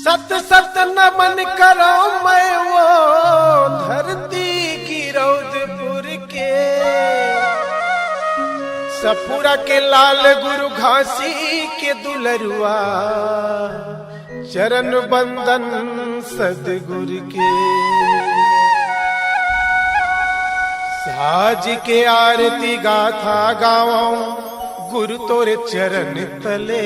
सत सत नमन करो मैं वो धरती की रौदपुर के सपुरा के लाल गुरु घासी के दुलरुआ चरण बंदन सदगुरु के साज के आरती गाथा गाओ गुरु तोरे चरण तले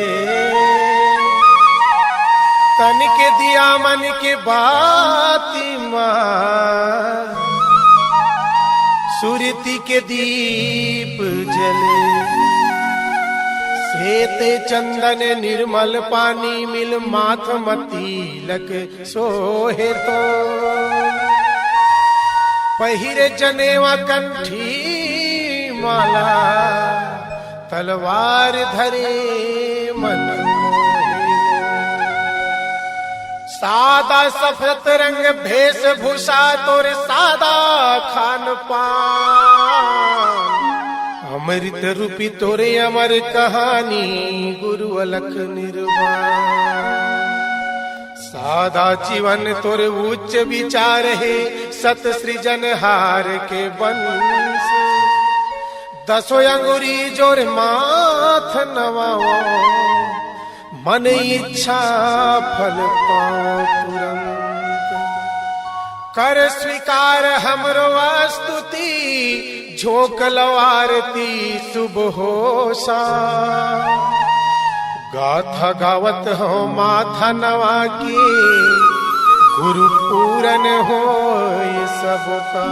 तन के दिया मन के बाती माँ सुरती के दीप जले सेते चंदन निर्मल पानी मिल माथ मती लग सोहे तो पहिरे जनेवा कंठी माला तलवार धरे मन सादा सफेद रंग भेषभूषा तोरे सादा खान पान अमृत रूपी तोरे अमर कहानी गुरु अलख निर्वाण सादा जीवन तोरे उच्च विचार है सत सृजनहार के वंश दसो अंगुरी जोर माथ नवाओ मन इच्छा फल पाओ तुरंत कर स्वीकार हमरो स्तुति झोंक लो आरती सुबह सा गाथा गावत हो माथा नवा के गुरु पूरन हो ये सबका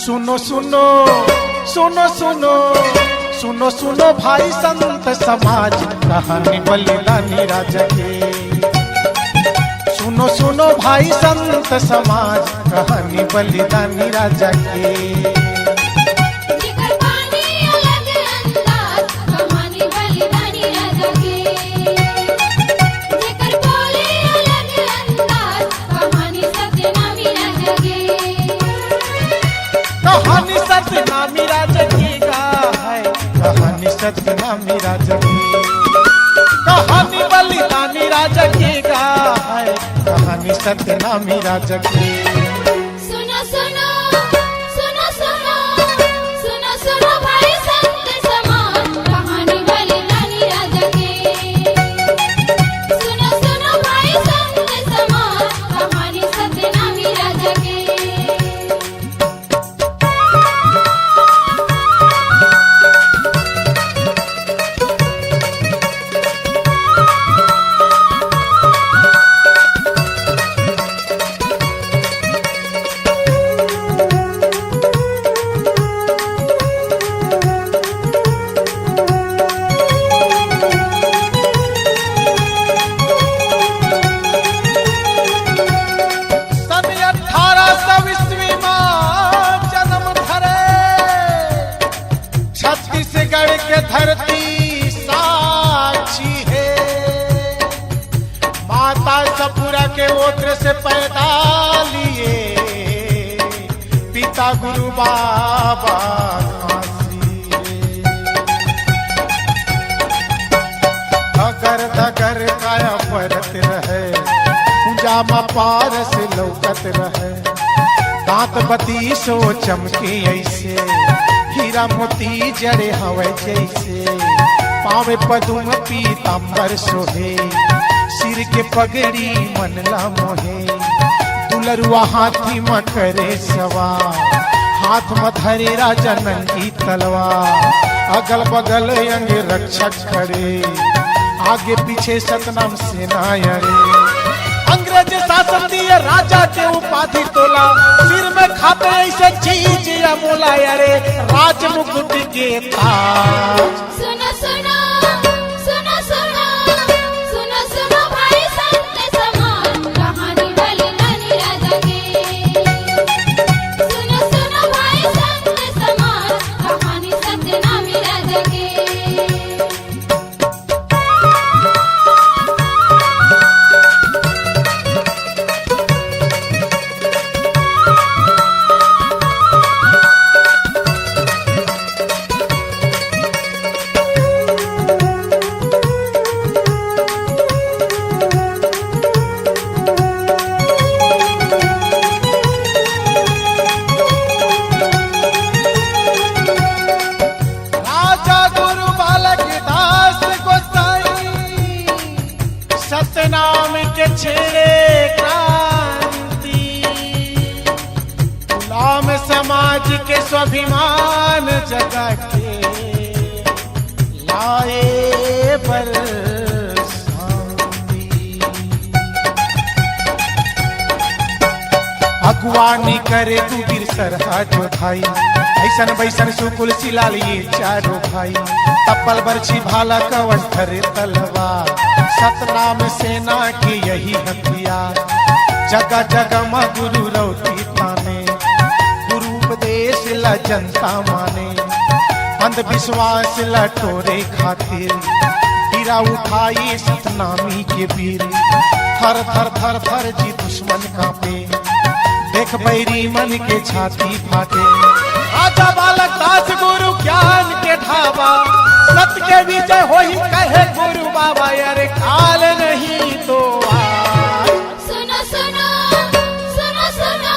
सुनो सुनो सुनो सुनो सुनो सुनो भाई संत समाज कहानी बलिदानी राजा के सुनो सुनो भाई संत समाज कहानी बलिदानी राजा के कहानी सतनामी राजा की गा है कहानी सतनामी राजा की कहानी बलिदानी राजा की गा है कहानी सतनामी राजा की सुनो सुनो सुनो सुनो सुनो सुनो भाई संत समाज कहानी बलिदानी राजा की सुनो सुनो भाई संत समाज कहानी सतनामी राजा की के धरती साक्षी है माता सपुरा के ओत्र से पैदा लिए पिता गुरु बाबा धगर धगर काया परत रहे पूजा पारस लौकत रहे दांत बती सो चमके ऐसे हीरा मोती जड़े हवे जैसे पावे पदुम पीतांबर सोहे सिर के पगड़ी मनला मोहे दुलरुआ हाथी में करे सवार हाथ में धरे राजा नंगी तलवार अगल बगल अंग रक्षक खड़े आगे पीछे सतनाम सेना अरे अंग्रेज शासन दिए राजा के उपाधि तोला सिर में खाते ऐसे चीज अमोला अरे राज मुकुट के ताज सुनो सुनो सुनो सुनो सुनो सुनो भाई संत समाज कहानी बलिदानी राजा की सतनाम के छेड़े क्रांति, गुलाम समाज के स्वाभिमान जगा के लाए पर शांति। अगुवानी करे तू वीर सरहद भाई, ऐसन बैसन सुकुल सिला लिए चारों भाई। तप्पल बरछी भाला कवच धरे तलवार, सतनाम सेना के यही हथियार। जगह जगह माँ गुरु रौती ताने, गुरु उपदेश ला जनता माने। अंधविश्वास ला टोरे खातिर, हीरा उठाई सतनामी के वीर। थर थर थर थर जी दुश्मन कांपे, देख बैरी मन के छाती फाटे। आजा बालक दास गुरु ज्ञान के ढाबा, सत्य के विजय होई कहे गुरु बाबा। यारे काल नहीं तो आज। सुनो सुनो सुनो सुनो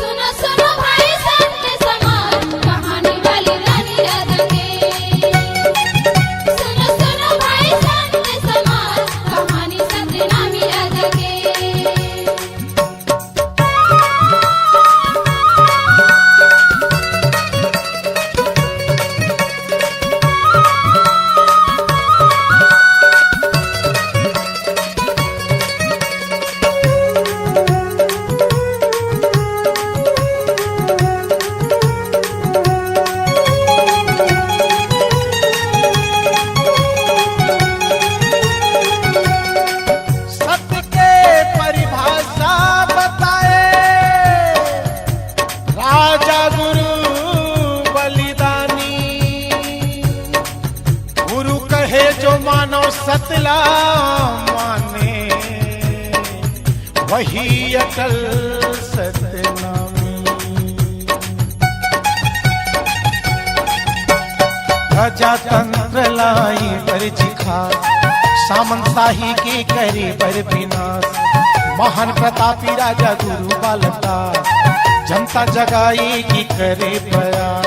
सुनो सुनो भाई संत समाज, कहानी वाली रानी राधा की। सुनो सुनो भाई संत समाज, कहानी सतनामी राधा की। सत्य के परिभाषा बताए राजा गुरु बलिदानी। गुरु कहे जो मानो सतला माने, वही अटल सतनामी। प्रजातंत्र लाई पर जिखा, सामंत शाही के करे पर विनाश। महान प्रतापी राजा गुरु बालता, जनता जगाए की करे प्रयास।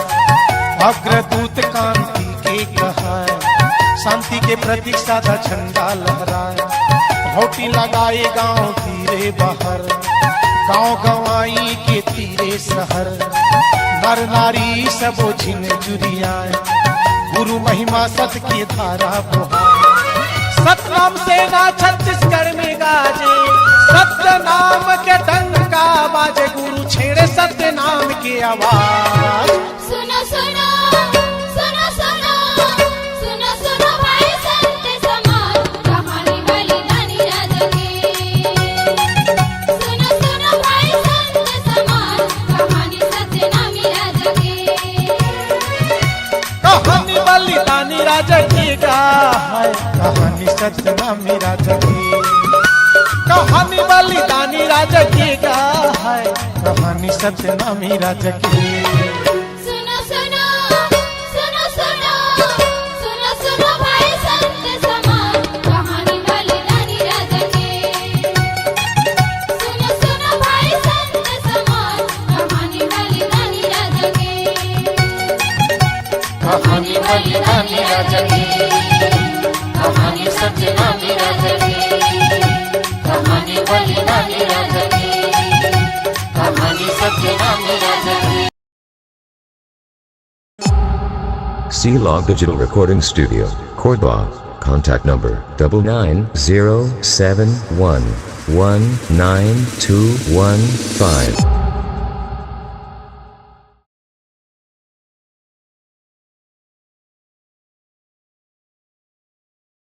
अग्रदूत कांति के कहाय, शांति के प्रतीक साधा झंडा लहराए। रोटी लगाए गांव तीरे बाहर, गांव गंवाई के तीरे शहर। नर नारी सबो झिन जुरियाए, गुरु महिमा सत की धारा बुहाए। सतनाम सेना छत्तीसगढ़ में गाजे, सत्य नाम के डंका बाजे। गुरु छेड़े सत्य नाम की आवाज। सुनो सुनो सुनो सुनो सुनो सुनो भाई संत समाज, कहानी वाली रानी राधा की। सुनो सुनो भाई संत समाज, कहानी सतनामी राधा की। कहानी बलिदानी राजा की गाय, कहानी सतनामी राजा की। कहानी बलिदानी राजा की गाय, कहानी सतनामी राजा की। सुनो सुनो सुनो सुनो सुनो सुनो भाई संत समाज, कहानी वाली रानी राधा की। सुनो सुनो भाई संत समाज, कहानी वाली रानी राधा की। कहानी बलिदानी राजा की, कहानी सतनामी राजा की। कहानी बलिदानी राजा की। कहानी सतनामी राजा की। C-Log Digital Recording Studio, Cordoba. Contact number 9907119215.